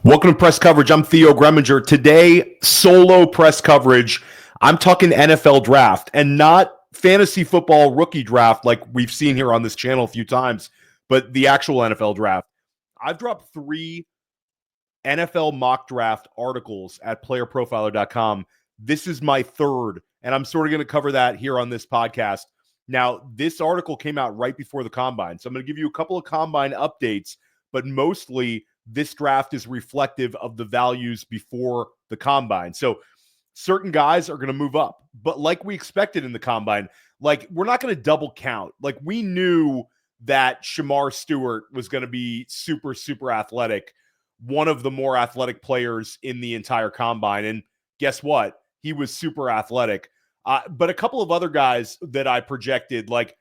Welcome to press coverage. I'm Theo Gremminger. Today, solo press coverage. I'm talking NFL draft and not fantasy football rookie draft like we've seen here on this channel a few times, but the actual NFL draft. I've dropped 3 NFL mock draft articles at playerprofiler.com. This is my 3rd, and I'm sort of going to cover that here on this podcast. Now, this article came out right before the Combine, so I'm going to give you a couple of Combine updates, but mostly this draft is reflective of the values before the Combine. So certain guys are going to move up, but like we expected in the Combine, like we're not going to double count. Like we knew that Shemar Stewart was going to be super, super athletic, one of the more athletic players in the entire Combine. And guess what? He was super athletic. But a couple of other guys that I projected, like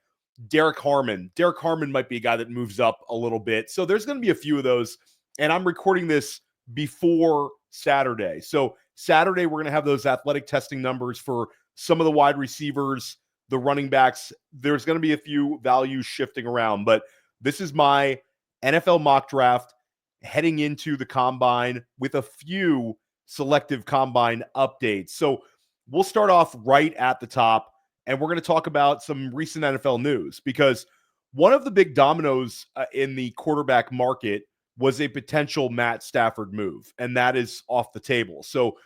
Derrick Harmon. Derrick Harmon might be a guy that moves up a little bit. So there's going to be a few of those. And I'm recording this before Saturday. So Saturday, we're going to have those athletic testing numbers for some of the wide receivers, the running backs. There's going to be a few values shifting around, but this is my NFL mock draft heading into the Combine with a few selective Combine updates. So we'll start off right at the top, and we're going to talk about some recent NFL news, because one of the big dominoes in the quarterback market was a potential Matt Stafford move, and that is off the table. So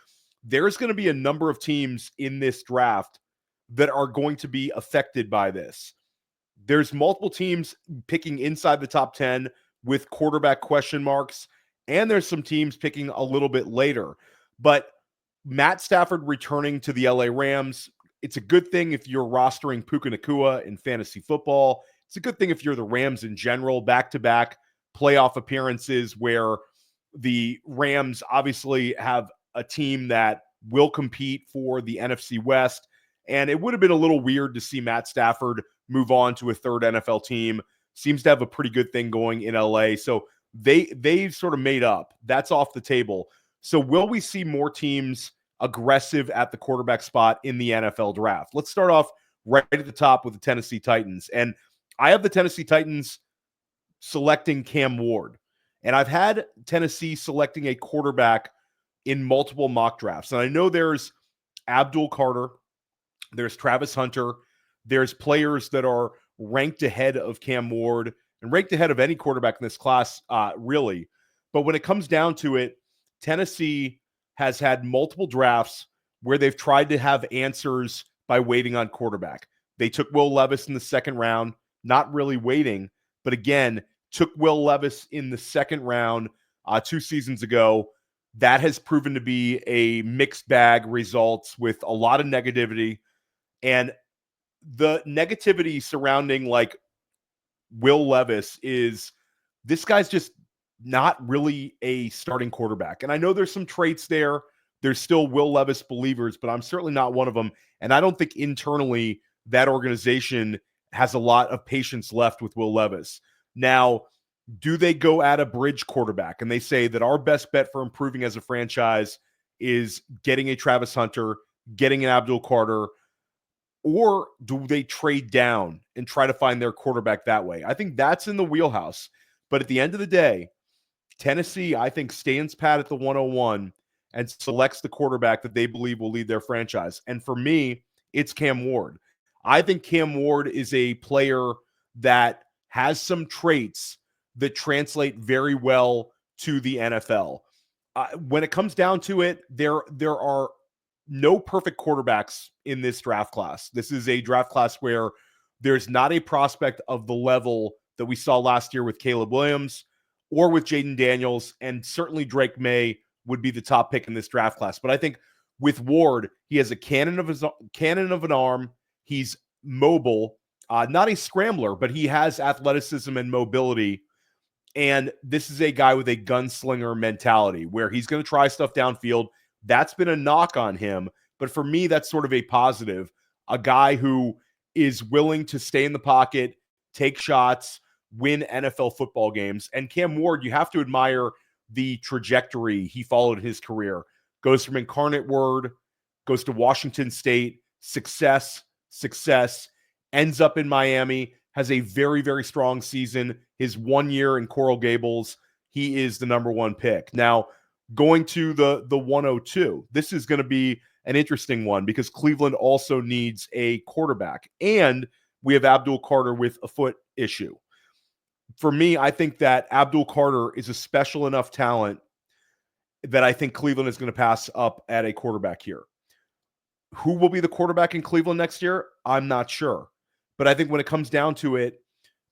there's going to be a number of teams in this draft that are going to be affected by this. There's multiple teams picking inside the top 10 with quarterback question marks, and there's some teams picking a little bit later. But Matt Stafford returning to the LA Rams, it's a good thing if you're rostering Puka Nacua in fantasy football. It's a good thing if you're the Rams in general, back-to-back playoff appearances where the Rams obviously have a team that will compete for the NFC West. And it would have been a little weird to see Matt Stafford move on to a 3rd NFL team. Seems to have a pretty good thing going in LA. So they sort of made up. That's off the table. So will we see more teams aggressive at the quarterback spot in the NFL draft? Let's start off right at the top with the Tennessee Titans. And I have the Tennessee Titans selecting Cam Ward. And I've had Tennessee selecting a quarterback in multiple mock drafts. And I know there's Abdul Carter, there's Travis Hunter, there's players that are ranked ahead of Cam Ward and ranked ahead of any quarterback in this class, really. But when it comes down to it, Tennessee has had multiple drafts where they've tried to have answers by waiting on quarterback. They took Will Levis in the 2nd round, not really waiting, but again, took Will Levis in the 2nd round 2 seasons ago. That has proven to be a mixed bag results with a lot of negativity. And the negativity surrounding like Will Levis is this guy's just not really a starting quarterback. And I know there's some traits there. There's still Will Levis believers, but I'm certainly not one of them. And I don't think internally that organization has a lot of patience left with Will Levis. Now, do they go at a bridge quarterback and they say that our best bet for improving as a franchise is getting a Travis Hunter, getting an Abdul Carter, or do they trade down and try to find their quarterback that way? I think that's in the wheelhouse. But at the end of the day, Tennessee, I think, stands pat at the 101 and selects the quarterback that they believe will lead their franchise. And for me, it's Cam Ward. I think Cam Ward is a player that has some traits that translate very well to the NFL. When it comes down to it, there are no perfect quarterbacks in this draft class. This is a draft class where there's not a prospect of the level that we saw last year with Caleb Williams or with Jaden Daniels, and certainly Drake May would be the top pick in this draft class. But I think with Ward, he has a cannon of an arm. He's mobile, not a scrambler, but he has athleticism and mobility. And this is a guy with a gunslinger mentality where he's going to try stuff downfield. That's been a knock on him. But for me, that's sort of a positive. A guy who is willing to stay in the pocket, take shots, win NFL football games. And Cam Ward, you have to admire the trajectory he followed his career. Goes from Incarnate Word, goes to Washington State, success, ends up in Miami, has a very, very strong season. His 1 year in Coral Gables, he is the number 1 pick. Now, Going to the 102. This is going to be an interesting one because Cleveland also needs a quarterback, and we have Abdul Carter with a foot issue. For me, I think that Abdul Carter is a special enough talent that I think Cleveland is going to pass up at a quarterback here. Who will be the quarterback in Cleveland next year? I'm not sure. But I think when it comes down to it,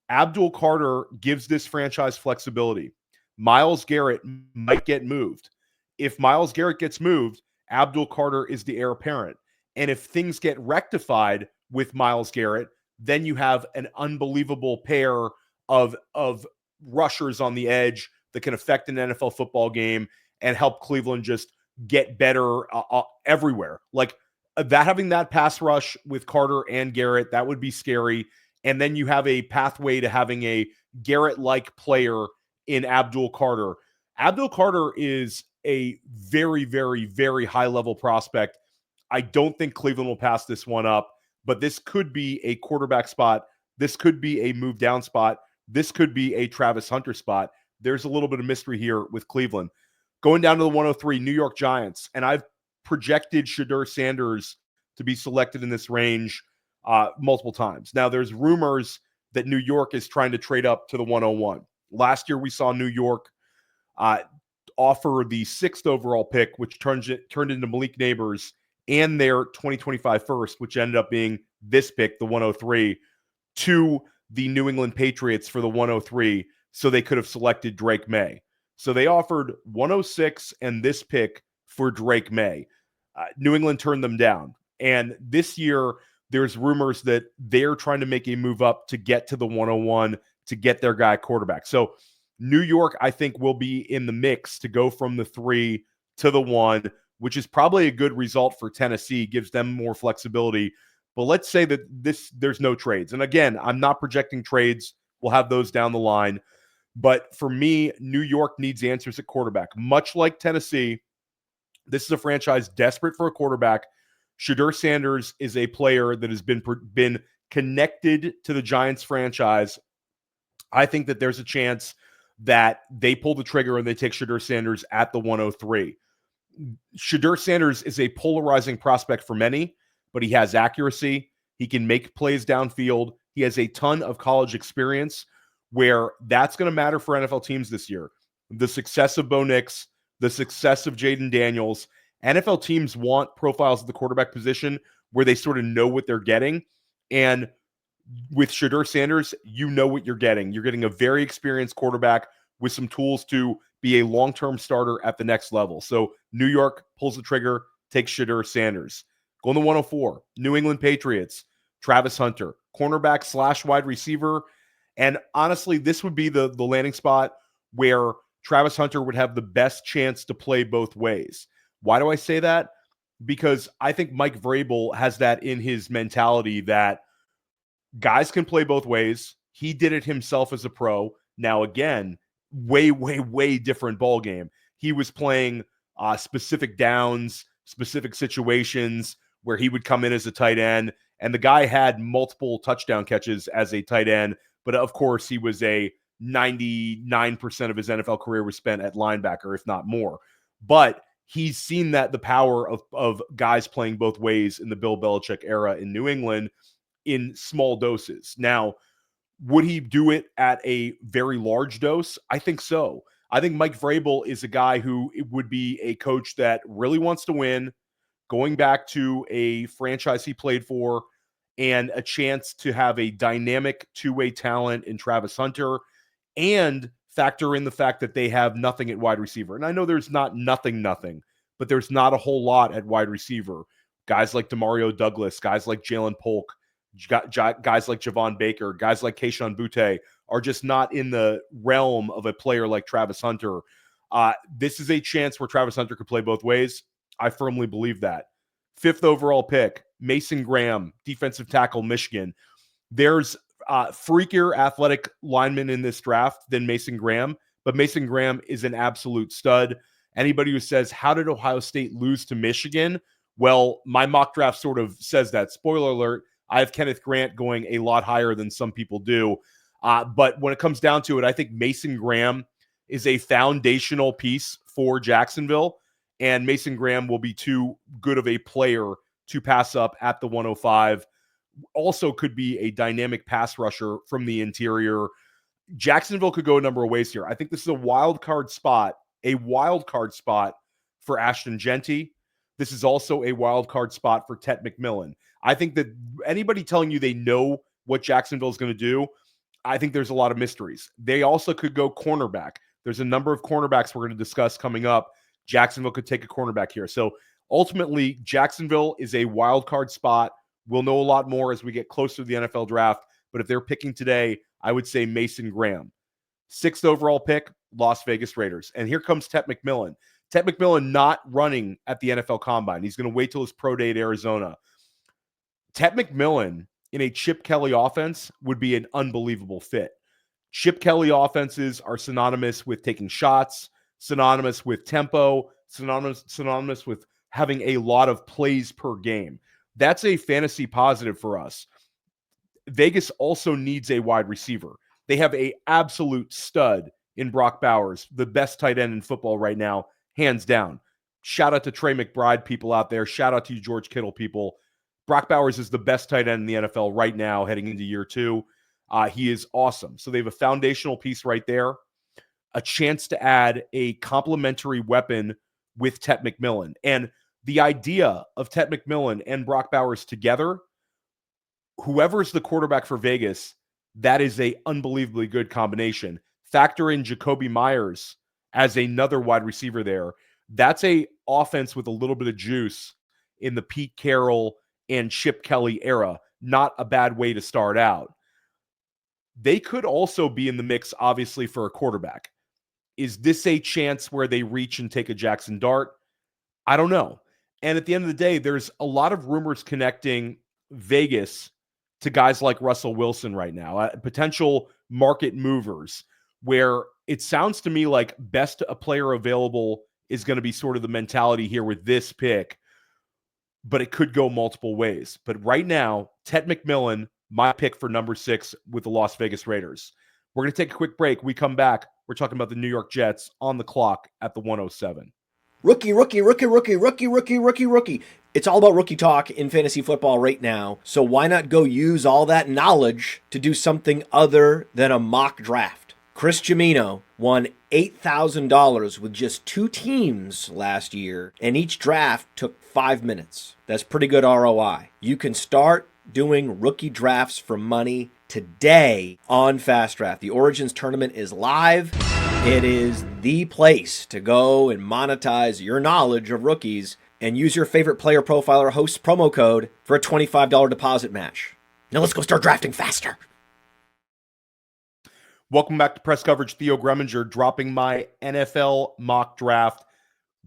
Abdul Carter gives this franchise flexibility. Myles Garrett might get moved. If Myles Garrett gets moved, Abdul Carter is the heir apparent. And if things get rectified with Myles Garrett, then you have an unbelievable pair of rushers on the edge that can affect an NFL football game and help Cleveland just get better everywhere. Like that, having that pass rush with Carter and Garrett, that would be scary. And then you have a pathway to having a Garrett-like player in Abdul Carter. Abdul Carter is a very, very, very high-level prospect. I don't think Cleveland will pass this one up, but this could be a quarterback spot. This could be a move down spot. This could be a Travis Hunter spot. There's a little bit of mystery here with Cleveland. Going down to the 103, New York Giants, and I've projected Shedeur Sanders to be selected in this range multiple times. Now, there's rumors that New York is trying to trade up to the 101. Last year, we saw New York offer the 6th overall pick, which turned into Malik Neighbors, and their 2025 first, which ended up being this pick, the 103, to the New England Patriots for the 103, so they could have selected Drake May. So they offered 106 and this pick for Drake May. New England turned them down. And this year, there's rumors that they're trying to make a move up to get to the 101 to get their guy quarterback. So New York, I think, will be in the mix to go from the 3 to the 1, which is probably a good result for Tennessee, gives them more flexibility. But let's say that there's no trades. And again, I'm not projecting trades. We'll have those down the line. But for me, New York needs answers at quarterback. Much like Tennessee, this is a franchise desperate for a quarterback. Shedeur Sanders is a player that has been connected to the Giants franchise. I think that there's a chance that they pull the trigger and they take Shedeur Sanders at the 103. Shedeur Sanders is a polarizing prospect for many, but he has accuracy. He can make plays downfield. He has a ton of college experience where that's going to matter for NFL teams this year. The success of Bo Nix, the success of Jaden Daniels. NFL teams want profiles at the quarterback position where they sort of know what they're getting. And with Shedeur Sanders, you know what you're getting. You're getting a very experienced quarterback with some tools to be a long-term starter at the next level. So New York pulls the trigger, takes Shedeur Sanders. Going to 104, New England Patriots, Travis Hunter, cornerback / wide receiver. And honestly, this would be the landing spot where Travis Hunter would have the best chance to play both ways. Why do I say that? Because I think Mike Vrabel has that in his mentality that guys can play both ways. He did it himself as a pro. Now, again, way, way, way different ball game. He was playing specific downs, specific situations where he would come in as a tight end. And the guy had multiple touchdown catches as a tight end. But of course, he was a 99% of his NFL career was spent at linebacker, if not more. But he's seen that the power of guys playing both ways in the Bill Belichick era in New England in small doses. Now, would he do it at a very large dose? I think so. I think Mike Vrabel is a guy who would be a coach that really wants to win, going back to a franchise he played for, and a chance to have a dynamic two-way talent in Travis Hunter, and factor in the fact that they have nothing at wide receiver. And I know there's not nothing, but there's not a whole lot at wide receiver. Guys like Demario Douglas, guys like Jalen Polk, guys like Javon Baker, guys like Kayshon Boutte are just not in the realm of a player like Travis Hunter. This is a chance where Travis Hunter could play both ways. I firmly believe that. 5th overall pick, Mason Graham, defensive tackle, Michigan. There's freakier athletic linemen in this draft than Mason Graham, but Mason Graham is an absolute stud. Anybody who says, how did Ohio State lose to Michigan? Well, my mock draft sort of says that. Spoiler alert, I have Kenneth Grant going a lot higher than some people do. But when it comes down to it, I think Mason Graham is a foundational piece for Jacksonville, and Mason Graham will be too good of a player to pass up at the 105. Also could be a dynamic pass rusher from the interior. Jacksonville could go a number of ways here. I think this is a wild card spot for Ashton Jeanty. This is also a wild card spot for Tet McMillan. I think that anybody telling you they know what Jacksonville is going to do, I think there's a lot of mysteries. They also could go cornerback. There's a number of cornerbacks we're going to discuss coming up. Jacksonville could take a cornerback here. So ultimately, Jacksonville is a wild card spot. We'll know a lot more as we get closer to the NFL draft. But if they're picking today, I would say Mason Graham. 6th overall pick, Las Vegas Raiders. And here comes Tet McMillan. Tet McMillan not running at the NFL Combine. He's going to wait till his pro day at Arizona. Tet McMillan in a Chip Kelly offense would be an unbelievable fit. Chip Kelly offenses are synonymous with taking shots, synonymous with tempo, synonymous with having a lot of plays per game. That's a fantasy positive for us. Vegas also needs a wide receiver. They have an absolute stud in Brock Bowers, the best tight end in football right now, hands down. Shout out to Trey McBride people out there. Shout out to you George Kittle people. Brock Bowers is the best tight end in the NFL right now heading into year 2. He is awesome. So they have a foundational piece right there, a chance to add a complementary weapon with Tet McMillan. And the idea of Tet McMillan and Brock Bowers together, whoever's the quarterback for Vegas, that is a unbelievably good combination. Factor in Jacoby Myers as another wide receiver there. That's a offense with a little bit of juice in the Pete Carroll and Chip Kelly era. Not a bad way to start out. They could also be in the mix, obviously, for a quarterback. Is this a chance where they reach and take a Jaxson Dart? I don't know. And at the end of the day, there's a lot of rumors connecting Vegas to guys like Russell Wilson right now, potential market movers, where it sounds to me like best a player available is going to be sort of the mentality here with this pick, but it could go multiple ways. But right now, Tet McMillan, my pick for number 6 with the Las Vegas Raiders. We're going to take a quick break. We come back. We're talking about the New York Jets on the clock at the 107. Rookie. It's all about rookie talk in fantasy football right now. So why not go use all that knowledge to do something other than a mock draft? Chris Jimino won $8,000 with just 2 teams last year, and each draft took 5 minutes. That's pretty good ROI. You can start doing rookie drafts for money today on Fast Draft. The Origins tournament is live. It is the place to go and monetize your knowledge of rookies and use your favorite player profiler host promo code for a $25 deposit match. Now let's go start drafting faster. Welcome back to Press Coverage. Theo Gremminger dropping my NFL mock draft.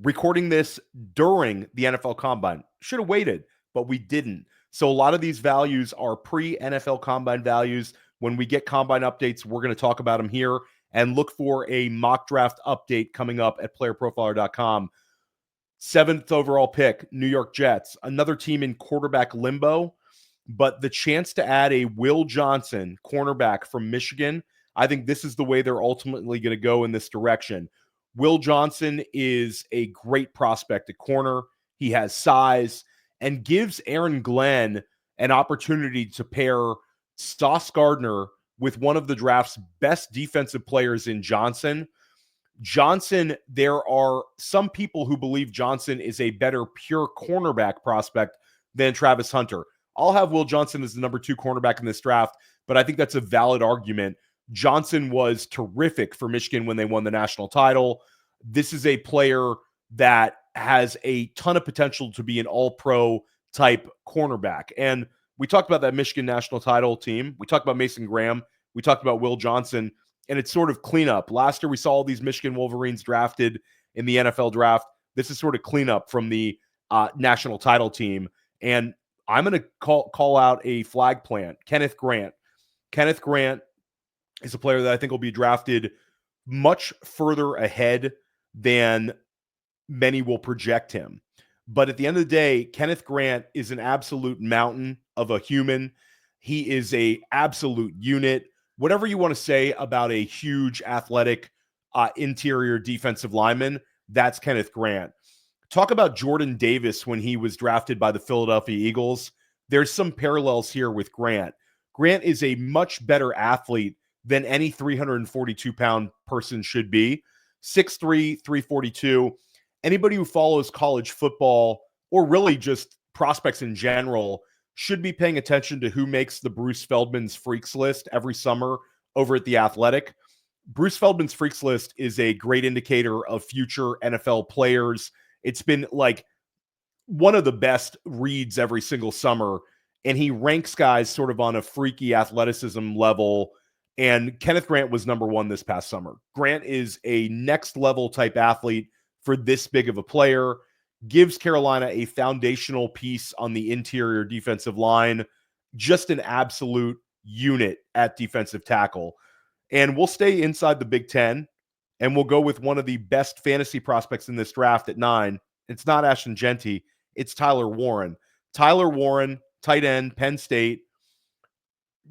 Recording this during the NFL Combine. Should have waited, but we didn't. So a lot of these values are pre-NFL Combine values. When we get Combine updates, we're going to talk about them here and look for a mock draft update coming up at playerprofiler.com. 7th overall pick, New York Jets. Another team in quarterback limbo, but the chance to add a Will Johnson, cornerback from Michigan, I think this is the way they're ultimately going to go in this direction. Will Johnson is a great prospect at corner. He has size and gives Aaron Glenn an opportunity to pair Sauce Gardner with one of the draft's best defensive players in Johnson. Johnson, there are some people who believe Johnson is a better pure cornerback prospect than Travis Hunter. I'll have Will Johnson as the number 2 cornerback in this draft, but I think that's a valid argument. Johnson was terrific for Michigan when they won the national title. This is a player that has a ton of potential to be an all-pro type cornerback. And we talked about that Michigan national title team. We talked about Mason Graham. We talked about Will Johnson, and it's sort of cleanup. Last year, we saw all these Michigan Wolverines drafted in the NFL draft. This is sort of cleanup from the national title team. And I'm going to call out a flag plant, Kenneth Grant. Kenneth Grant is a player that I think will be drafted much further ahead than many will project him. But at the end of the day, Kenneth Grant is an absolute mountain of a human. He is a absolute unit. Whatever you want to say about a huge athletic interior defensive lineman, That's Kenneth Grant. Talk about Jordan Davis when he was drafted by the Philadelphia Eagles. There's some parallels here with Grant. Grant is a much better athlete than any 342-pound person should be. 6'3", 342. Anybody who follows college football, or really just prospects in general, should be paying attention to who makes the Bruce Feldman's Freaks list every summer over at The Athletic. Bruce Feldman's Freaks list is a great indicator of future NFL players. It's been like one of the best reads every single summer, and he ranks guys sort of on a freaky athleticism level, and Kenneth Grant was number one this past summer. Grant is a next level type athlete for this big of a player, gives Carolina a foundational piece on the interior defensive line, just an absolute unit at defensive tackle. And we'll stay inside the Big Ten, and we'll go with one of the best fantasy prospects in this draft at 9. It's not Ashton Jeanty. It's Tyler Warren. Tyler Warren, tight end, Penn State.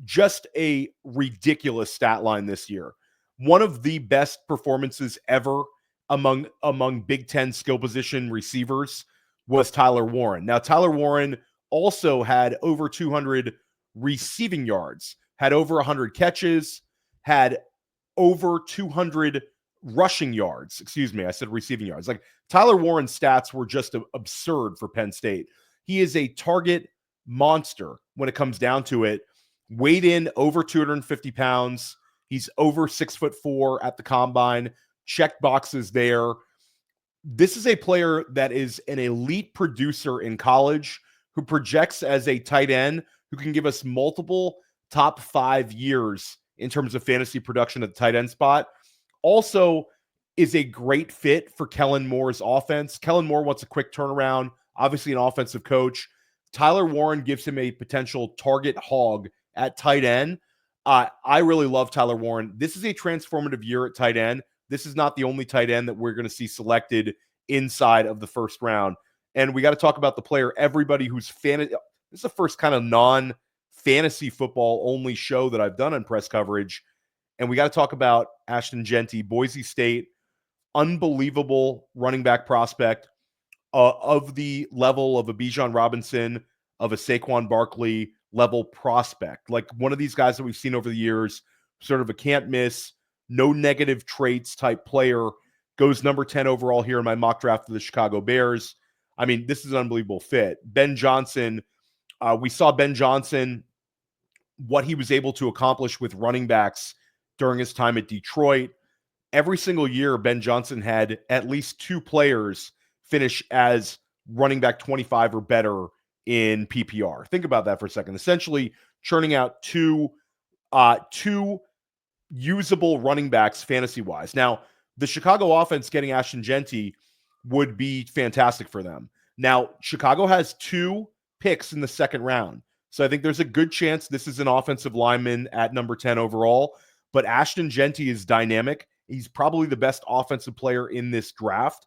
Just a ridiculous stat line this year. One of the best performances ever among Big Ten skill position receivers was Tyler Warren. Now, Tyler Warren also had over 200 receiving yards, had over 100 catches, had over 200 rushing yards. Excuse me, I said receiving yards. Like, Tyler Warren's stats were just absurd for Penn State. He is a target monster when it comes down to it. Weighed in over 250 pounds. He's over 6'4" at the combine. Check boxes there. This is a player that is an elite producer in college who projects as a tight end who can give us multiple top 5 years in terms of fantasy production at the tight end spot. Also is a great fit for Kellen Moore's offense. Kellen Moore wants a quick turnaround, obviously an offensive coach. Tyler Warren gives him a potential target hog at tight end. I really love Tyler Warren. This is a transformative year at tight end. This is not the only tight end that we're going to see selected inside of the first round. And we got to talk about the player, everybody who's this is the first kind of non-fantasy football only show that I've done on press coverage. And we got to talk about Ashton Jeanty, Boise State, unbelievable running back prospect of the level of a Bijan Robinson, of a Saquon Barkley level prospect. Like one of these guys that we've seen over the years, sort of a can't miss, no negative traits type player, goes number 10 overall here in my mock draft of the Chicago Bears. I mean, this is an unbelievable fit. Ben Johnson, we saw Ben Johnson, what he was able to accomplish with running backs during his time at Detroit. Every single year, Ben Johnson had at least 2 players finish as running back 25 or better in PPR. Think about that for a second. Essentially churning out two usable running backs fantasy-wise. Now, the Chicago offense getting Ashton Jeanty would be fantastic for them. Now, Chicago has 2 picks in the second round. So I think there's a good chance this is an offensive lineman at number 10 overall. But Ashton Jeanty is dynamic. He's probably the best offensive player in this draft,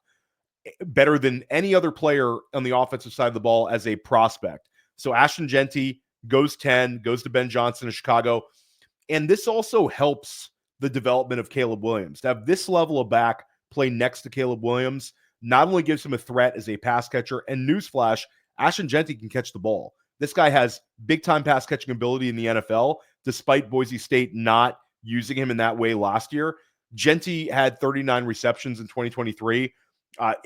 better than any other player on the offensive side of the ball as a prospect. So Ashton Jeanty goes 10, goes to Ben Johnson of Chicago. And this also helps the development of Caleb Williams. To have this level of back play next to Caleb Williams not only gives him a threat as a pass catcher, and newsflash, Ashton Jeanty can catch the ball. This guy has big-time pass catching ability in the NFL, despite Boise State not using him in that way last year. Jeanty had 39 receptions in 2023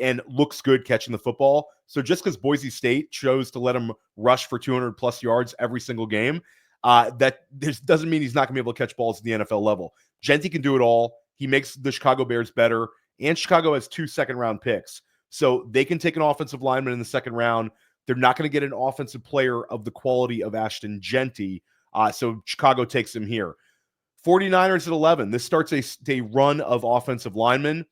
and looks good catching the football. So just because Boise State chose to let him rush for 200-plus yards every single game, that doesn't mean he's not going to be able to catch balls at the NFL level. Jeanty can do it all. He makes the Chicago Bears better, and Chicago has 2 second-round picks. So they can take an offensive lineman in the second round. They're not going to get an offensive player of the quality of Ashton Jeanty, so Chicago takes him here. 49ers at 11. This starts a run of offensive linemen.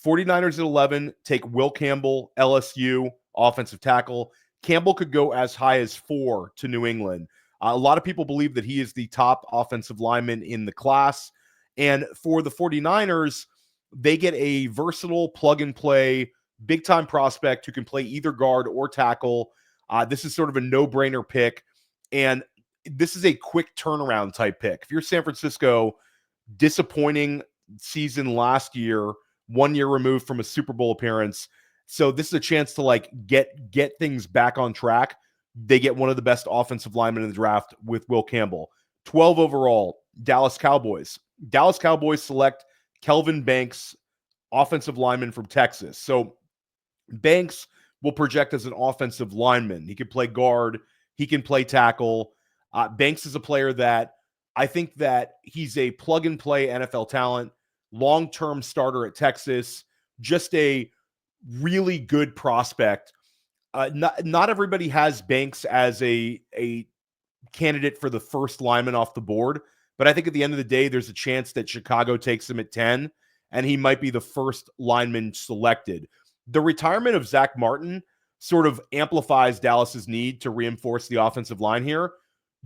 49ers at 11 take Will Campbell, LSU, offensive tackle. Campbell could go as high as 4 to New England. A lot of people believe that he is the top offensive lineman in the class. And for the 49ers, they get a versatile plug-and-play, big-time prospect who can play either guard or tackle. This is sort of a no-brainer pick. And this is a quick turnaround type pick. If you're San Francisco, disappointing season last year 1 year removed from a Super Bowl appearance. So this is a chance to like get things back on track. They get one of the best offensive linemen in the draft with Will Campbell. 12 overall, Dallas Cowboys. Dallas Cowboys select Kelvin Banks, offensive lineman from Texas. So Banks will project as an offensive lineman. He can play guard. He can play tackle. Banks is a player that I think that he's a plug-and-play NFL talent, long-term starter at Texas, just a really good prospect. Not everybody has Banks as a candidate for the first lineman off the board, but I think at the end of the day, there's a chance that Chicago takes him at 10, and he might be the first lineman selected. The retirement of Zach Martin sort of amplifies Dallas's need to reinforce the offensive line here.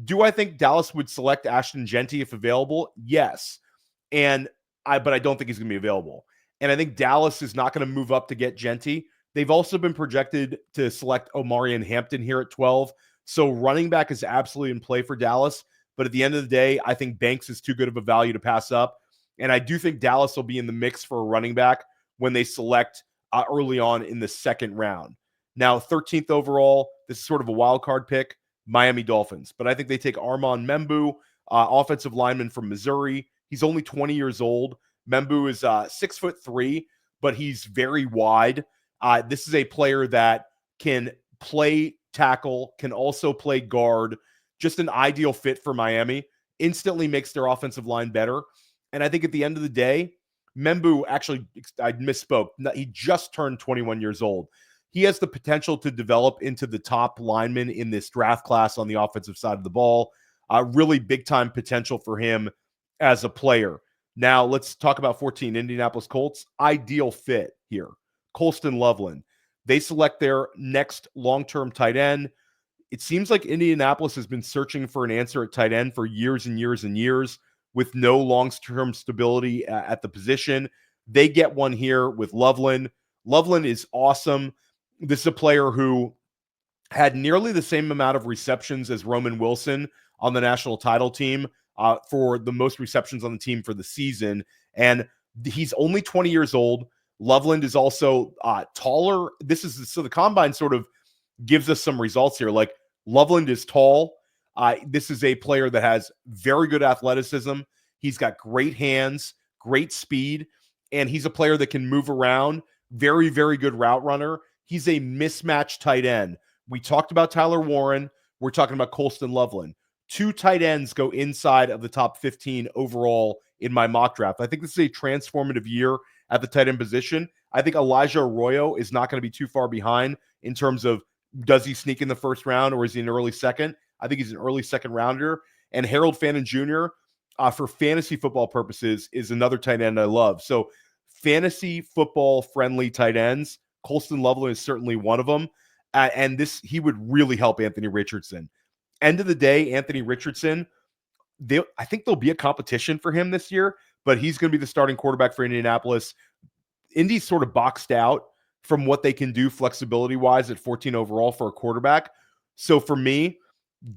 Do I think Dallas would select Ashton Jeanty if available? Yes. But I don't think he's going to be available. And I think Dallas is not going to move up to get Jeanty. They've also been projected to select Omarion Hampton here at 12. So running back is absolutely in play for Dallas. But at the end of the day, I think Banks is too good of a value to pass up. And I do think Dallas will be in the mix for a running back when they select early on in the second round. Now, 13th overall, this is sort of a wild card pick, Miami Dolphins. But I think they take Armand Membou, offensive lineman from Missouri. He's only 20 years old. Membou is 6'3", but he's very wide. This is a player that can play tackle, can also play guard. Just an ideal fit for Miami. Instantly makes their offensive line better. And I think at the end of the day, Membou, actually, I misspoke. He just turned 21 years old. He has the potential to develop into the top lineman in this draft class on the offensive side of the ball. Really big-time potential for him as a player. Now, let's talk about 14, Indianapolis Colts. Ideal fit here. Colston Loveland. They select their next long-term tight end. It seems like Indianapolis has been searching for an answer at tight end for years and years and years with no long-term stability at the position. They get one here with Loveland. Loveland is awesome. This is a player who had nearly the same amount of receptions as Roman Wilson on the national title team for the most receptions on the team for the season. And he's only 20 years old. Loveland is also taller. So the combine sort of gives us some results here. Like Loveland is tall. This is a player that has very good athleticism. He's got great hands, great speed, and he's a player that can move around. Very, very good route runner. He's a mismatched tight end. We talked about Tyler Warren. We're talking about Colston Loveland. 2 tight ends go inside of the top 15 overall in my mock draft. I think this is a transformative year at the tight end position. I think Elijah Arroyo is not going to be too far behind in terms of does he sneak in the first round or is he an early second? I think he's an early second rounder. And Harold Fannin Jr., for fantasy football purposes, is another tight end I love. So fantasy football friendly tight ends, Colston Loveland is certainly one of them. And he would really help Anthony Richardson. End of the day, Anthony Richardson, I think there'll be a competition for him this year, but he's going to be the starting quarterback for Indianapolis. Indy's sort of boxed out from what they can do flexibility-wise at 14 overall for a quarterback. So for me,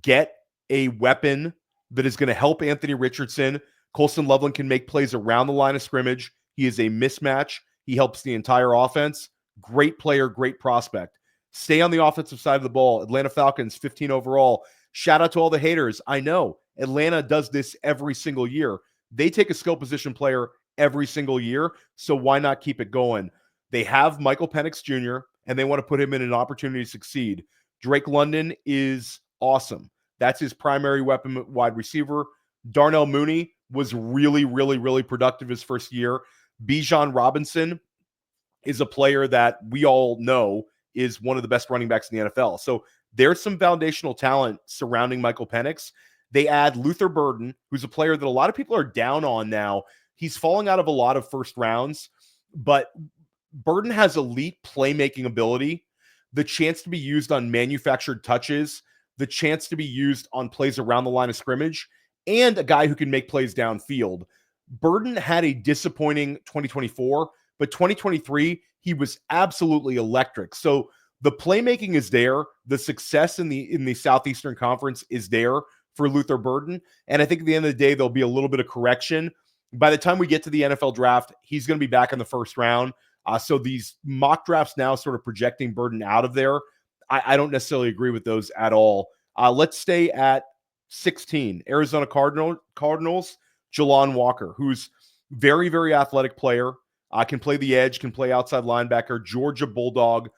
get a weapon that is going to help Anthony Richardson. Colston Loveland can make plays around the line of scrimmage. He is a mismatch. He helps the entire offense. Great player, great prospect. Stay on the offensive side of the ball. Atlanta Falcons, 15 overall. Shout out to all the haters. I know Atlanta does this every single year. They take a skill position player every single year, so why not keep it going? They have Mykel Penix Jr., and they want to put him in an opportunity to succeed. Drake London is awesome. That's his primary weapon wide receiver. Darnell Mooney was really, really, really productive his first year. Bijan Robinson is a player that we all know is one of the best running backs in the NFL. So there's some foundational talent surrounding Mykel Penix. They add Luther Burden, who's a player that a lot of people are down on now. He's falling out of a lot of first rounds, but Burden has elite playmaking ability, the chance to be used on manufactured touches, the chance to be used on plays around the line of scrimmage, and a guy who can make plays downfield. Burden had a disappointing 2024, but 2023, he was absolutely electric. So the playmaking is there. The success in the Southeastern Conference is there for Luther Burden. And I think at the end of the day, there'll be a little bit of correction. By the time we get to the NFL draft, he's going to be back in the first round. So these mock drafts now sort of projecting Burden out of there. I don't necessarily agree with those at all. Let's stay at 16. Arizona Cardinals, Jalon Walker, who's very, very athletic player, can play the edge, can play outside linebacker, Georgia Bulldog,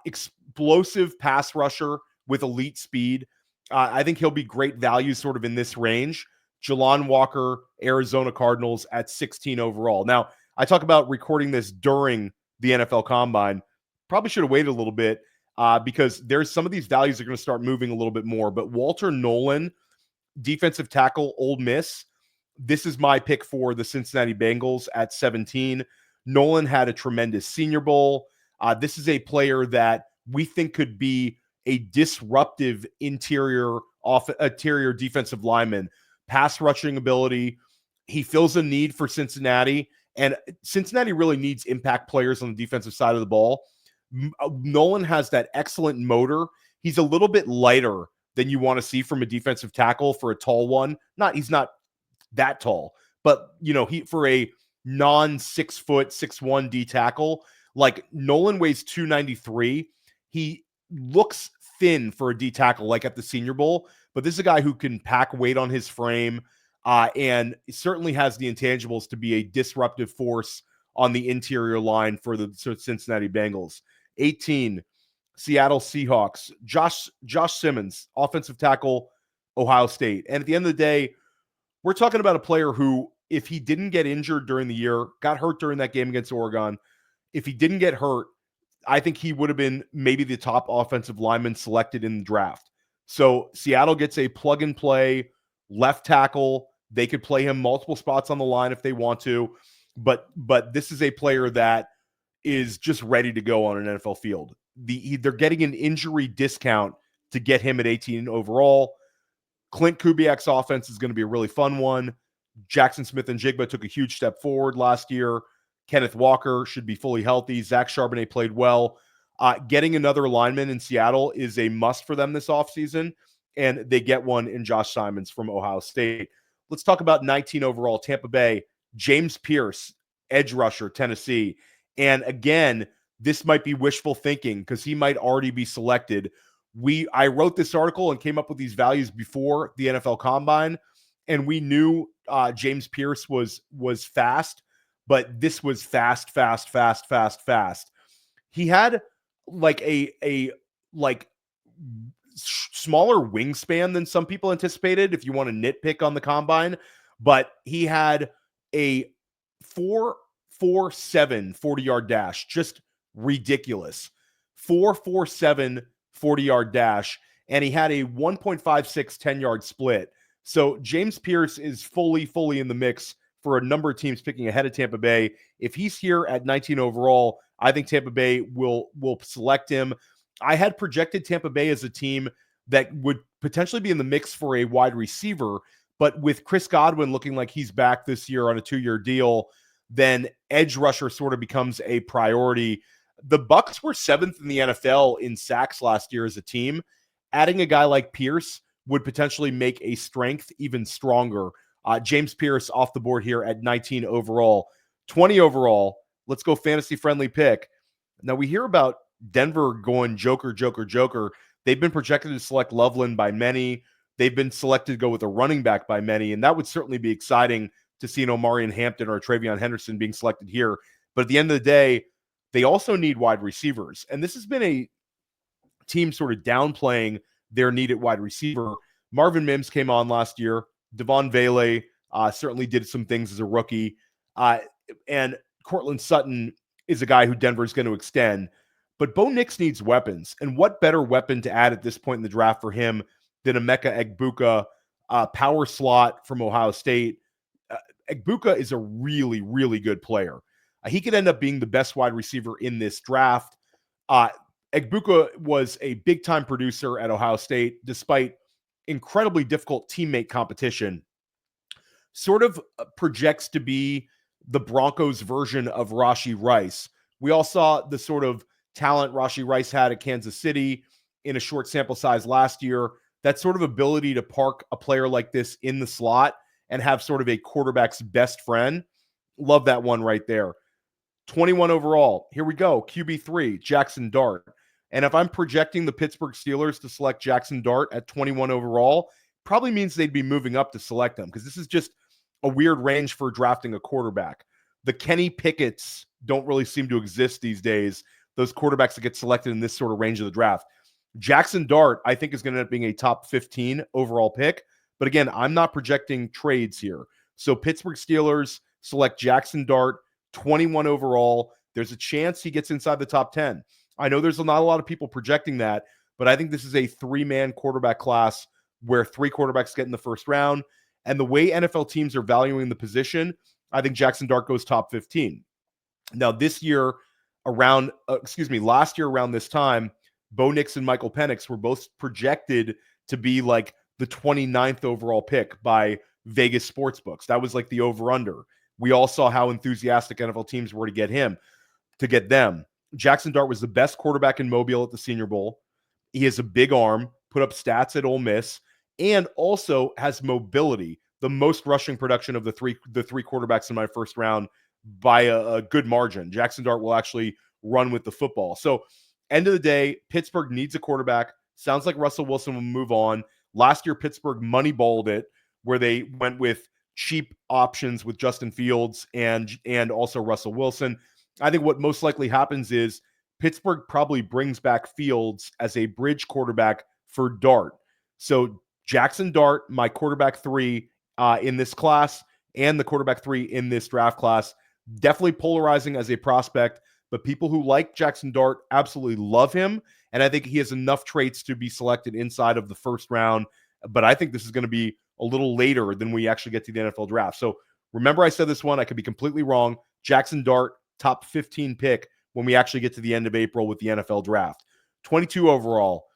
explosive pass rusher with elite speed. I think he'll be great value sort of in this range. Jalon Walker, Arizona Cardinals at 16 overall. Now, I talk about recording this during the NFL Combine. Probably should have waited a little bit because there's some of these values are going to start moving a little bit more. But Walter Nolan, defensive tackle, Ole Miss. This is my pick for the Cincinnati Bengals at 17. Nolan had a tremendous Senior Bowl. This is a player that we think could be a disruptive interior defensive lineman. Pass rushing ability. He fills a need for Cincinnati, and Cincinnati really needs impact players on the defensive side of the ball. Nolan has that excellent motor. He's a little bit lighter than you want to see from a defensive tackle for a tall one. He's not that tall, but he for a non 6 foot 6'1" D tackle, like Nolan weighs 293. He looks thin for a D tackle, like at the Senior Bowl, but this is a guy who can pack weight on his frame and certainly has the intangibles to be a disruptive force on the interior line for the Cincinnati Bengals. 18, Seattle Seahawks, Josh Simmons, offensive tackle, Ohio State. And at the end of the day, we're talking about a player who, if he didn't get injured during the year, got hurt during that game against Oregon, if he didn't get hurt, I think he would have been maybe the top offensive lineman selected in the draft. So Seattle gets a plug-and-play left tackle. They could play him multiple spots on the line if they want to, but this is a player that is just ready to go on an NFL field. They're getting an injury discount to get him at 18 overall. Clint Kubiak's offense is going to be a really fun one. Jackson Smith-Njigba took a huge step forward last year. Kenneth Walker should be fully healthy. Zach Charbonnet played well. Getting another lineman in Seattle is a must for them this offseason, and they get one in Josh Simons from Ohio State. Let's talk about 19 overall, Tampa Bay. James Pearce, edge rusher, Tennessee. And again, this might be wishful thinking because he might already be selected. I wrote this article and came up with these values before the NFL Combine, and we knew James Pearce was fast, but this was fast. He had like a smaller wingspan than some people anticipated, if you want to nitpick on the Combine, but he had a 4.47 40-yard dash, just ridiculous. 4.47 40-yard dash, and he had a 1.56 10-yard split. So James Pearce is fully in the mix for a number of teams picking ahead of Tampa Bay. If he's here at 19 overall, I think Tampa Bay will select him. I had projected Tampa Bay as a team that would potentially be in the mix for a wide receiver, but with Chris Godwin looking like he's back this year on a 2-year deal, then edge rusher sort of becomes a priority. The Bucs were 7th in the NFL in sacks last year as a team. Adding a guy like Pearce would potentially make a strength even stronger. James Pearce off the board here at 19 overall. 20 overall, let's go fantasy-friendly pick. Now, we hear about Denver going joker. They've been projected to select Loveland by many. They've been selected to go with a running back by many, and that would certainly be exciting to see an Omarion Hampton or a TreVeyon Henderson being selected here. But at the end of the day, they also need wide receivers. And this has been a team sort of downplaying their need at wide receiver. Marvin Mims came on last year. Devon Vele certainly did some things as a rookie. And Cortland Sutton is a guy who Denver is going to extend. But Bo Nix needs weapons. And what better weapon to add at this point in the draft for him than Emeka Egbuka, power slot from Ohio State. Egbuka is a really good player. He could end up being the best wide receiver in this draft. Egbuka was a big-time producer at Ohio State, despite incredibly difficult teammate competition. Sort of projects to be the Broncos' version of Rashee Rice. We all saw the sort of talent Rashee Rice had at Kansas City in a short sample size last year. That sort of ability to park a player like this in the slot and have sort of a quarterback's best friend. Love that one right there. 21 overall. Here we go. QB3, Jaxson Dart. And if I'm projecting the Pittsburgh Steelers to select Jaxson Dart at 21 overall, probably means they'd be moving up to select him, because this is just a weird range for drafting a quarterback. The Kenny Pickett's don't really seem to exist these days, those quarterbacks that get selected in this sort of range of the draft. Jaxson Dart, I think, is going to end up being a top 15 overall pick. But again, I'm not projecting trades here. So Pittsburgh Steelers select Jaxson Dart, 21 overall. There's a chance he gets inside the top 10. I know there's not a lot of people projecting that, but I think this is a three-man quarterback class where three quarterbacks get in the first round. And the way NFL teams are valuing the position, I think Jaxson Dart goes top 15. Now, last year around this time, Bo Nix and Michael Penix were both projected to be like the 29th overall pick by Vegas sportsbooks. That was like the over-under. We all saw how enthusiastic NFL teams were to get them. Jaxson Dart was the best quarterback in Mobile at the Senior Bowl. He has a big arm, put up stats at Ole Miss, and also has mobility, the most rushing production of the three quarterbacks in my first round by a good margin. Jaxson Dart will actually run with the football. So end of the day, Pittsburgh needs a quarterback. Sounds like Russell Wilson will move on. Last year, Pittsburgh moneyballed it, where they went with cheap options with Justin Fields and also Russell Wilson. I think what most likely happens is Pittsburgh probably brings back Fields as a bridge quarterback for Dart. So Jaxson Dart, my quarterback 3 in this class, and the quarterback 3 in this draft class, definitely polarizing as a prospect, but people who like Jaxson Dart absolutely love him, and I think he has enough traits to be selected inside of the first round, but I think this is going to be a little later than we actually get to the NFL draft. So remember, I said this one, I could be completely wrong. Jaxson Dart, top 15 pick when we actually get to the end of April with the NFL draft. 22 overall,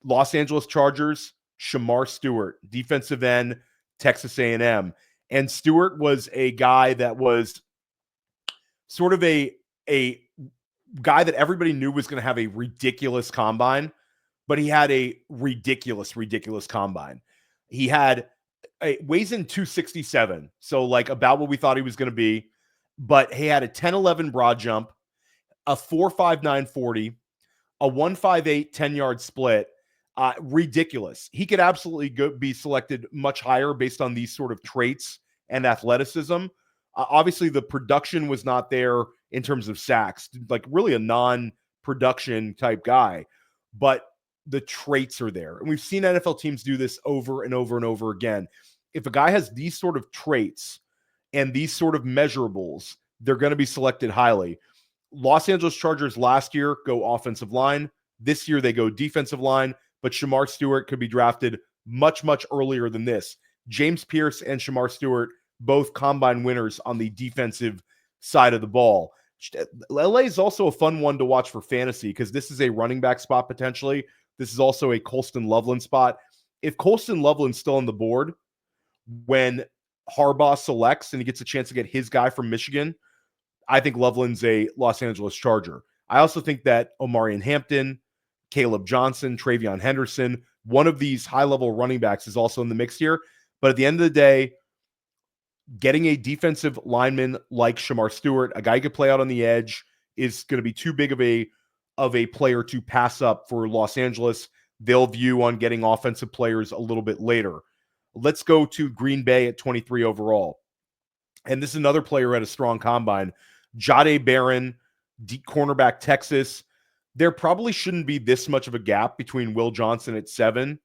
Los Angeles Chargers, Shemar Stewart, defensive end, Texas A&M. And Stewart was a guy that was sort of a guy that everybody knew was going to have a ridiculous combine, but he had a ridiculous combine. He weighs in 267, so like about what we thought he was going to be, but he had a 10-11 broad jump, a 4.59 40, a 1.58 10-yard split. Ridiculous. He could absolutely be selected much higher based on these sort of traits and athleticism. Obviously, the production was not there in terms of sacks, like really a non-production type guy, but the traits are there. And we've seen NFL teams do this over and over and over again. If a guy has these sort of traits and these sort of measurables, they're going to be selected highly. Los Angeles Chargers last year go offensive line. This year they go defensive line, but Shemar Stewart could be drafted much, much earlier than this. James Pearce and Shemar Stewart, both combine winners on the defensive side of the ball. LA is also a fun one to watch for fantasy because this is a running back spot potentially. This is also a Colston Loveland spot. If Colston Loveland's still on the board when Harbaugh selects and he gets a chance to get his guy from Michigan, I think Loveland's a Los Angeles Charger. I also think that Omarion Hampton, Caleb Johnson, TreVeyon Henderson, one of these high-level running backs is also in the mix here. But at the end of the day, getting a defensive lineman like Shemar Stewart, a guy who could play out on the edge, is going to be too big of a player to pass up for Los Angeles. They'll view on getting offensive players a little bit later. Let's go to Green Bay at 23 overall. And this is another player who had a strong combine. Jahdae Barron, cornerback, Texas. There probably shouldn't be this much of a gap between Will Johnson at 7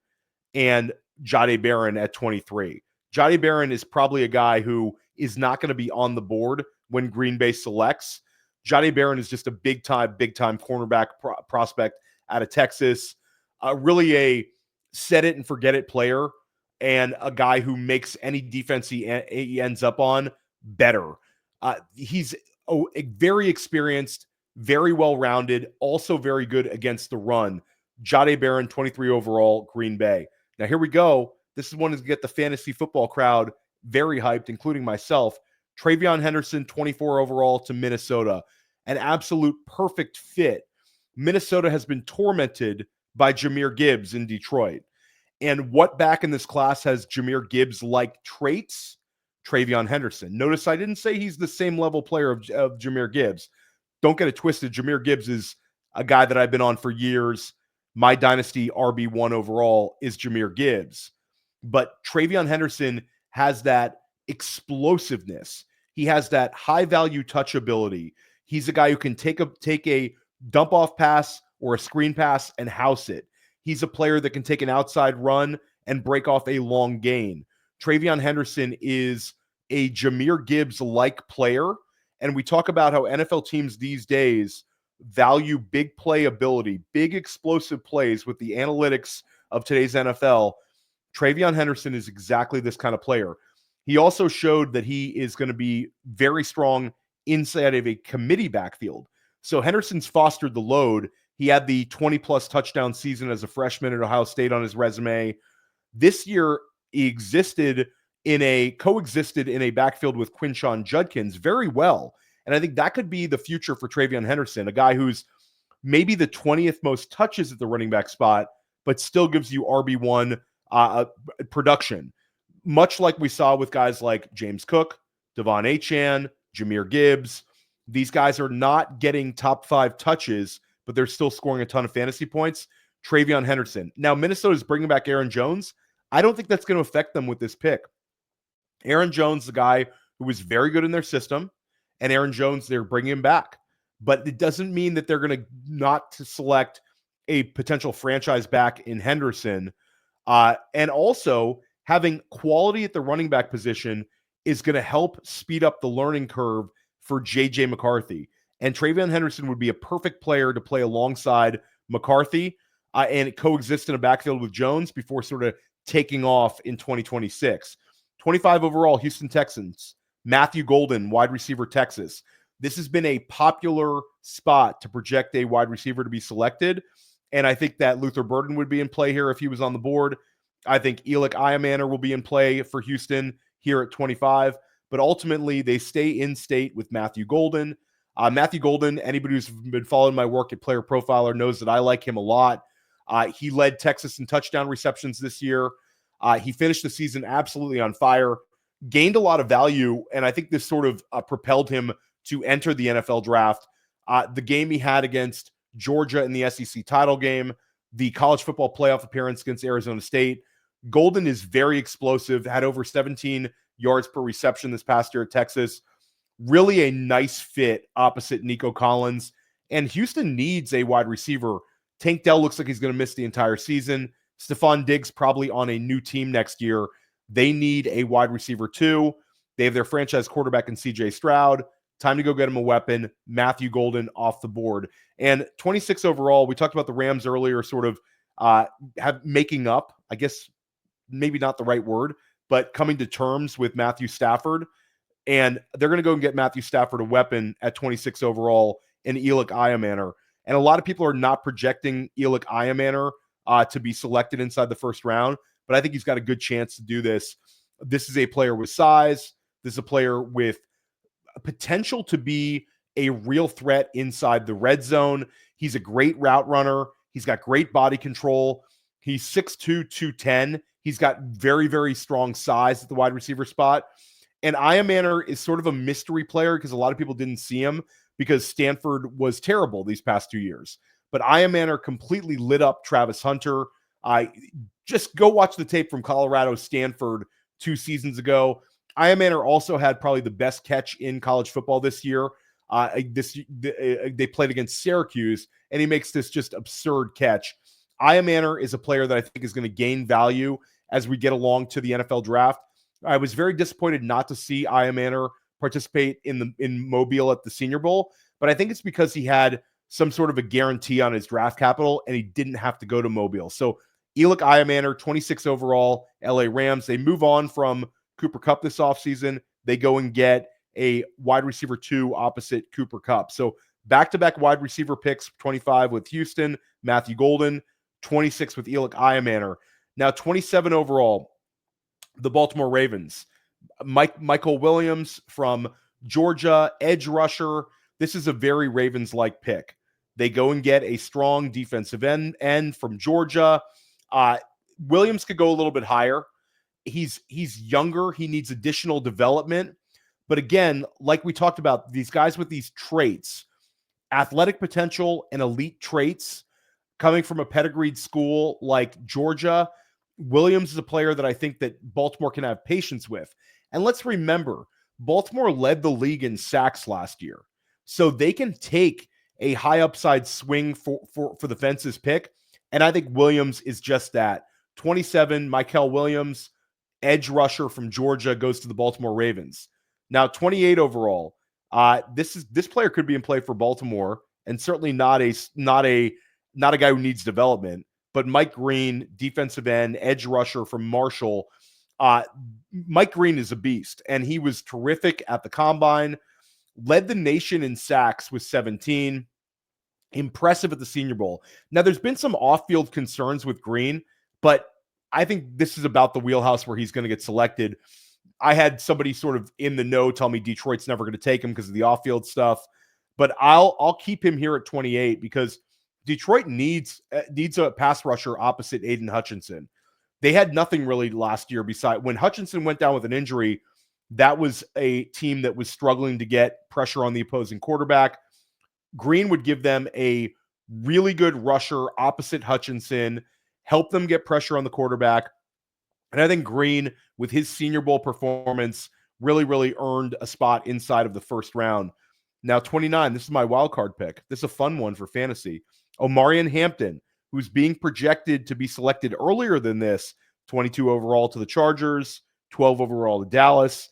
and Jahdae Barron at 23. Jahdae Barron is probably a guy who is not going to be on the board when Green Bay selects. Jahdae Barron is just a big-time cornerback prospect out of Texas. Really a set-it-and-forget-it player and a guy who makes any defense he ends up on better. He's very experienced, very well-rounded, also very good against the run. Jahdae Barron, 23 overall, Green Bay. Now, here we go. This is one to get the fantasy football crowd very hyped, including myself. TreVeyon Henderson, 24 overall to Minnesota. An absolute perfect fit. Minnesota has been tormented by Jahmyr Gibbs in Detroit. And what back in this class has Jahmyr Gibbs-like traits? TreVeyon Henderson. Notice I didn't say he's the same level player of Jahmyr Gibbs. Don't get it twisted. Jahmyr Gibbs is a guy that I've been on for years. My Dynasty RB1 overall is Jahmyr Gibbs. But TreVeyon Henderson has that explosiveness. He has that high-value touch ability. He's a guy who can take a dump-off pass or a screen pass and house it. He's a player that can take an outside run and break off a long gain. TreVeyon Henderson is a Jahmyr Gibbs-like player, and we talk about how NFL teams these days value big play ability, big explosive plays with the analytics of today's NFL. TreVeyon Henderson is exactly this kind of player. He also showed that he is going to be very strong inside of a committee backfield. So Henderson's fostered the load. He had the 20-plus touchdown season as a freshman at Ohio State on his resume. This year, he coexisted in a backfield with Quinshon Judkins very well. And I think that could be the future for TreVeyon Henderson, a guy who's maybe the 20th most touches at the running back spot, but still gives you RB1 production. Much like we saw with guys like James Cook, Devon Achane, Jahmyr Gibbs. These guys are not getting top 5 touches, but they're still scoring a ton of fantasy points. TreVeyon Henderson. Now, Minnesota's bringing back Aaron Jones. I don't think that's going to affect them with this pick. Aaron Jones, the guy who was very good in their system, and Aaron Jones, they're bringing him back. But it doesn't mean that they're going to not to select a potential franchise back in Henderson. And also, having quality at the running back position is going to help speed up the learning curve for J.J. McCarthy. And TreVeyon Henderson would be a perfect player to play alongside McCarthy and coexist in a backfield with Jones before sort of taking off in 2026. 25 overall, Houston Texans. Matthew Golden, wide receiver, Texas. This has been a popular spot to project a wide receiver to be selected. And I think that Luther Burden would be in play here if he was on the board. I think Elic Ayomanor will be in play for Houston here at 25. But ultimately, they stay in state with Matthew Golden. Matthew Golden, anybody who's been following my work at Player Profiler knows that I like him a lot. He led Texas in touchdown receptions this year. He finished the season absolutely on fire, gained a lot of value, and I think this sort of propelled him to enter the NFL draft. The game he had against Georgia in the SEC title game, the college football playoff appearance against Arizona State. Golden is very explosive, had over 17 yards per reception this past year at Texas. Really a nice fit opposite Nico Collins. And Houston needs a wide receiver. Tank Dell looks like he's going to miss the entire season. Stephon Diggs probably on a new team next year. They need a wide receiver too. They have their franchise quarterback in CJ Stroud. Time to go get him a weapon. Matthew Golden off the board. And 26 overall, we talked about the Rams earlier, sort of making up, I guess maybe not the right word, but coming to terms with Matthew Stafford. And they're going to go and get Matthew Stafford a weapon at 26 overall in Elic Ayomanor. And a lot of people are not projecting Elic Ayomanor to be selected inside the first round, but I think he's got a good chance to do this. This is a player with size. This is a player with potential to be a real threat inside the red zone. He's a great route runner. He's got great body control. He's 6'2", 210. He's got very, very strong size at the wide receiver spot. And Ayomanor is sort of a mystery player because a lot of people didn't see him because Stanford was terrible these past 2 years. But Ayomanor completely lit up Travis Hunter. Just go watch the tape from Colorado Stanford 2 seasons ago. Ayomanor also had probably the best catch in college football this year. They played against Syracuse, and he makes this just absurd catch. Ayomanor is a player that I think is going to gain value as we get along to the NFL draft. I was very disappointed not to see Ayomanor participate in Mobile at the Senior Bowl, but I think it's because he had some sort of a guarantee on his draft capital, and he didn't have to go to Mobile. So Elic Ayomanor, 26 overall, LA Rams. They move on from Cooper Kupp this offseason. They go and get a wide receiver 2 opposite Cooper Kupp. So back-to-back wide receiver picks, 25 with Houston, Matthew Golden, 26 with Elic Ayomanor. Now 27 overall, the Baltimore Ravens. Mykel Williams from Georgia, edge rusher. This is a very Ravens-like pick. They go and get a strong defensive end from Georgia. Williams could go a little bit higher. he's younger. He needs additional development. But again, like we talked about, these guys with these traits, athletic potential and elite traits, coming from a pedigreed school like Georgia, Williams is a player that I think that Baltimore can have patience with. And let's remember, Baltimore led the league in sacks last year. So they can take a high upside swing for the fences pick. And I think Williams is just that. 27, Mykel Williams, edge rusher from Georgia, goes to the Baltimore Ravens. Now, 28 overall. This player could be in play for Baltimore, and certainly not a guy who needs development. But Mike Green, defensive end, edge rusher from Marshall. Mike Green is a beast, and he was terrific at the combine. Led the nation in sacks with 17. Impressive at the Senior Bowl. Now, there's been some off-field concerns with Green, but I think this is about the wheelhouse where he's going to get selected. I had somebody sort of in the know tell me Detroit's never going to take him because of the off-field stuff, but I'll keep him here at 28 because Detroit needs a pass rusher opposite Aiden Hutchinson. They had nothing really last year beside when Hutchinson went down with an injury. That was a team that was struggling to get pressure on the opposing quarterback. Green would give them a really good rusher opposite Hutchinson, help them get pressure on the quarterback. And I think Green, with his Senior Bowl performance, really, really earned a spot inside of the first round. Now, 29, this is my wild card pick. This is a fun one for fantasy. Omarion Hampton, who's being projected to be selected earlier than this, 22 overall to the Chargers, 12 overall to Dallas,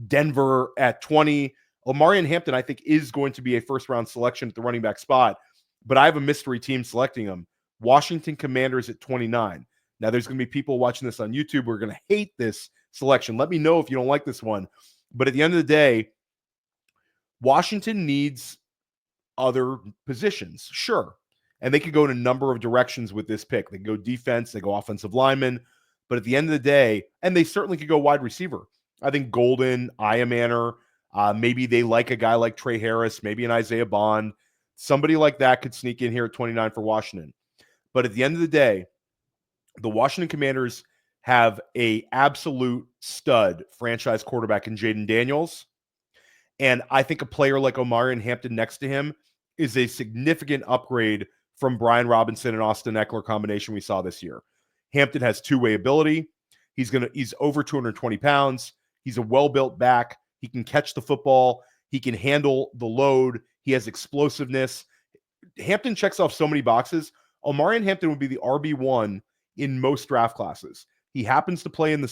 Denver at 20. Omarion Hampton, I think, is going to be a first-round selection at the running back spot, but I have a mystery team selecting him. Washington Commanders at 29. Now, there's going to be people watching this on YouTube who are going to hate this selection. Let me know if you don't like this one. But at the end of the day, Washington needs other positions, sure. And they could go in a number of directions with this pick. They can go defense, they go offensive lineman. But at the end of the day, and they certainly could go wide receiver. I think Golden, Ayomanor, maybe they like a guy like Trey Harris, maybe an Isaiah Bond. Somebody like that could sneak in here at 29 for Washington. But at the end of the day, the Washington Commanders have a absolute stud franchise quarterback in Jayden Daniels. And I think a player like Omarion Hampton next to him is a significant upgrade from Brian Robinson and Austin Eckler combination we saw this year. Hampton has two-way ability. He's over 220 pounds. He's a well-built back. He can catch the football. He can handle the load. He has explosiveness. Hampton checks off so many boxes. Omarion Hampton would be the RB1 in most draft classes. He happens to play in the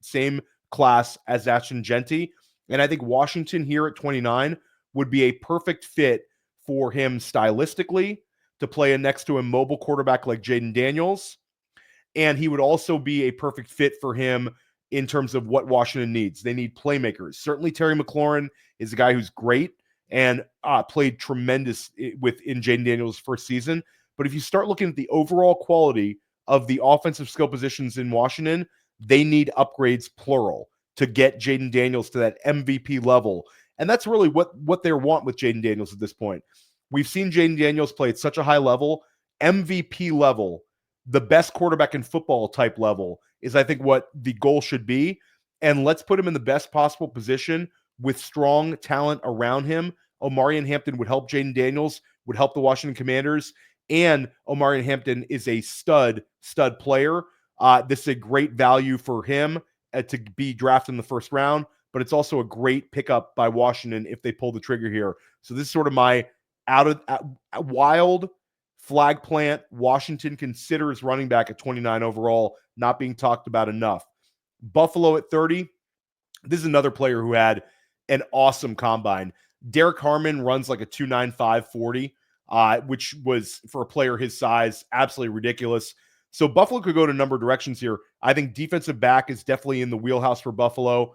same class as Ashton Jeanty, and I think Washington here at 29 would be a perfect fit for him stylistically to play next to a mobile quarterback like Jayden Daniels, and he would also be a perfect fit for him in terms of what Washington needs. They need playmakers. Certainly Terry McLaurin is a guy who's great and played tremendous in Jayden Daniels' first season, but if you start looking at the overall quality of the offensive skill positions in Washington, they need upgrades, plural, to get Jayden Daniels to that MVP level. And that's really what they want with Jayden Daniels at this point. We've seen Jayden Daniels play at such a high level, MVP level, the best quarterback in football type level is, I think, what the goal should be. And let's put him in the best possible position with strong talent around him. Omarion Hampton would help Jayden Daniels, would help the Washington Commanders. And Omarion Hampton is a stud player. This is a great value for him to be drafted in the first round, but it's also a great pickup by Washington if they pull the trigger here. So this is sort of my wild flag plant. Washington considers running back at 29 overall, not being talked about enough. Buffalo at 30. This is another player who had an awesome combine. Derrick Harmon runs like a 2.95 40. Which was, for a player his size, absolutely ridiculous. So Buffalo could go to a number of directions here. I think defensive back is definitely in the wheelhouse for Buffalo.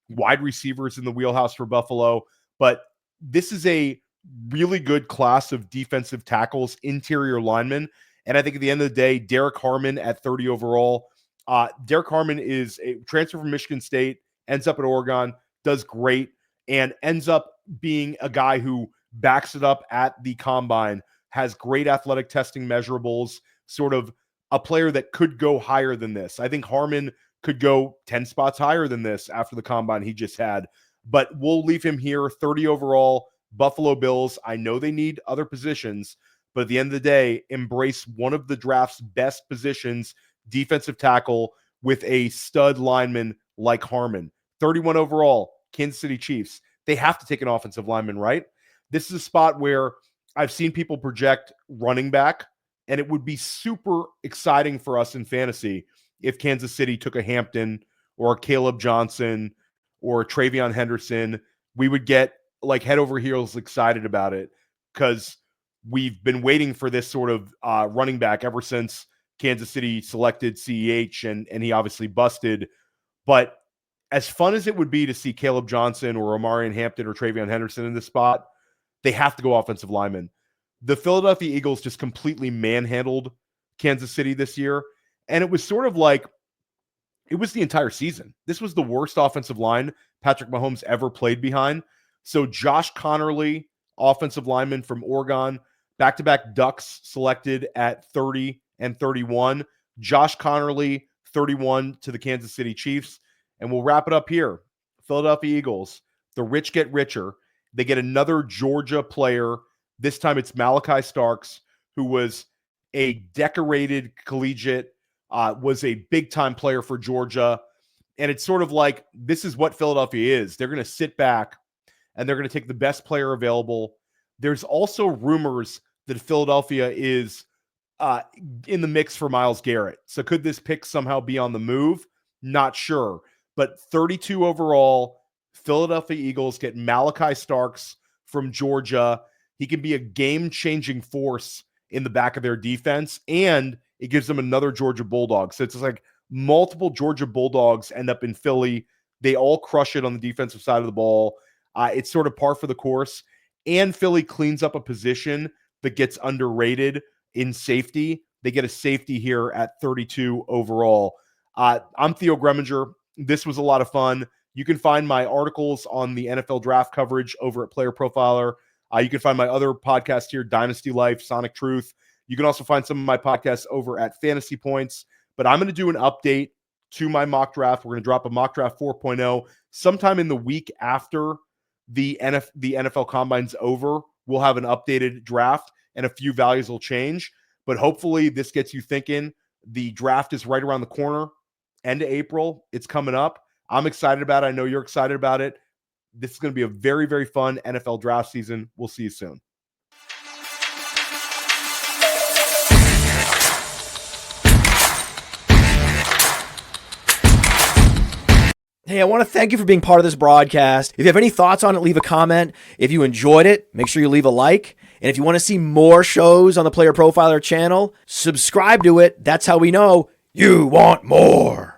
Wide receivers in the wheelhouse for Buffalo. But this is a really good class of defensive tackles, interior linemen. And I think at the end of the day, Derrick Harmon at 30 overall. Derrick Harmon is a transfer from Michigan State, ends up at Oregon, does great, and ends up being a guy who backs it up at the combine, has great athletic testing measurables, sort of a player that could go higher than this. I think Harmon could go 10 spots higher than this after the combine he just had. But we'll leave him here, 30 overall, Buffalo Bills. I know they need other positions, but at the end of the day, embrace one of the draft's best positions, defensive tackle, with a stud lineman like Harmon. 31 overall, Kansas City Chiefs. They have to take an offensive lineman, right? This is a spot where I've seen people project running back, and it would be super exciting for us in fantasy if Kansas City took a Hampton or a Caleb Johnson or a TreVeyon Henderson. We would get like head over heels excited about it because we've been waiting for this sort of running back ever since Kansas City selected CEH, and he obviously busted. But as fun as it would be to see Caleb Johnson or Omarion Hampton or TreVeyon Henderson in this spot, they have to go offensive lineman. The Philadelphia Eagles just completely manhandled Kansas City this year. And it was sort of like, it was the entire season. This was the worst offensive line Patrick Mahomes ever played behind. So Josh Conerly, offensive lineman from Oregon, back-to-back Ducks selected at 30 and 31. Josh Conerly, 31 to the Kansas City Chiefs. And we'll wrap it up here. Philadelphia Eagles, the rich get richer. They get another Georgia player. This time it's Malaki Starks, who was a decorated collegiate, was a big-time player for Georgia. And it's sort of like, this is what Philadelphia is. They're going to sit back, and they're going to take the best player available. There's also rumors that Philadelphia is in the mix for Myles Garrett. So could this pick somehow be on the move? Not sure. But 32 overall, Philadelphia Eagles get Malaki Starks from Georgia. He can be a game-changing force in the back of their defense, and it gives them another Georgia Bulldog. So it's like multiple Georgia Bulldogs end up in Philly. They all crush it on the defensive side of the ball. It's sort of par for the course. And Philly cleans up a position that gets underrated in safety. They get a safety here at 32 overall. I'm Theo Gremminger. This was a lot of fun. You can find my articles on the NFL draft coverage over at Player Profiler. You can find my other podcast here, Dynasty Life, Sonic Truth. You can also find some of my podcasts over at Fantasy Points. But I'm going to do an update to my mock draft. We're going to drop a mock draft 4.0 sometime in the week after the NFL Combine's over. We'll have an updated draft, and a few values will change. But hopefully this gets you thinking. The draft is right around the corner. End of April. It's coming up. I'm excited about it. I know you're excited about it. This is going to be a very, very fun NFL draft season. We'll see you soon. Hey, I want to thank you for being part of this broadcast. If you have any thoughts on it, leave a comment. If you enjoyed it, make sure you leave a like. And if you want to see more shows on the Player Profiler channel, subscribe to it. That's how we know you want more.